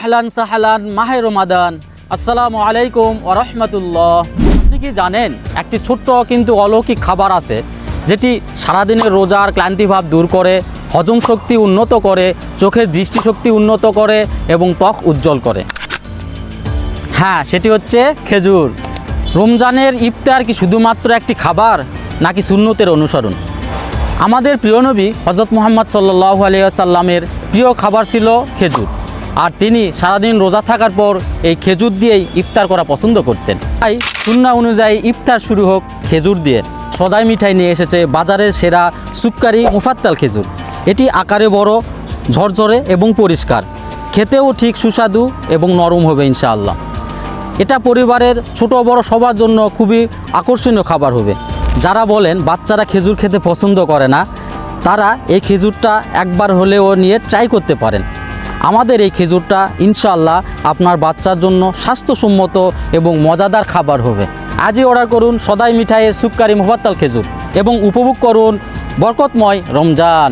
আহলান সাহালান মাহে রমাদান। আসসালামু আলাইকুম ওয়া রাহমাতুল্লাহ। আপনি কি জানেন একটি ছোট্ট কিন্তু অলৌকিক খাবার আছে যেটি সারাদিনের রোজার ক্লান্তিভাব দূর করে, হজম শক্তি উন্নত করে, চোখের দৃষ্টিশক্তি উন্নত করে এবং ত্বক উজ্জ্বল করে? হ্যাঁ, সেটি হচ্ছে খেজুর। রমজানের ইফতার কি শুধুমাত্র একটি খাবার নাকি সুন্নতের অনুসরণ? আমাদের প্রিয় নবী হযরত মুহাম্মদ সাল্লাল্লাহু আলাইহি ওয়াসাল্লামের প্রিয় খাবার ছিল খেজুর, আর তিনি সারাদিন রোজা থাকার পর এই খেজুর দিয়েই ইফতার করা পছন্দ করতেন। তাই সুন্নাহ অনুযায়ী ইফতার শুরু হোক খেজুর দিয়ে। সদাই মিঠাই নিয়ে এসেছে বাজারের সেরা সুপকারি মুফাত্তাল খেজুর। এটি আকারে বড়, ঝরঝরে এবং পরিষ্কার, খেতেও ঠিক সুস্বাদু এবং নরম হবে ইনশাআল্লাহ। এটা পরিবারের ছোট বড় সবার জন্য খুবই আকর্ষণীয় খাবার হবে। যারা বলেন বাচ্চারা খেজুর খেতে পছন্দ করে না, তারা এই খেজুরটা একবার হলেও নিয়ে ট্রাই করতে পারেন। আমাদের এই খেজুরটা ইনশাআল্লাহ আপনার বাচ্চার জন্য স্বাস্থ্যসম্মত এবং মজাদার খাবার হবে। আজই অর্ডার করুন সদাই মিঠাইয়ের সুপকারি মুফাত্তাল খেজুর এবং উপভোগ করুন বরকতময় রমজান।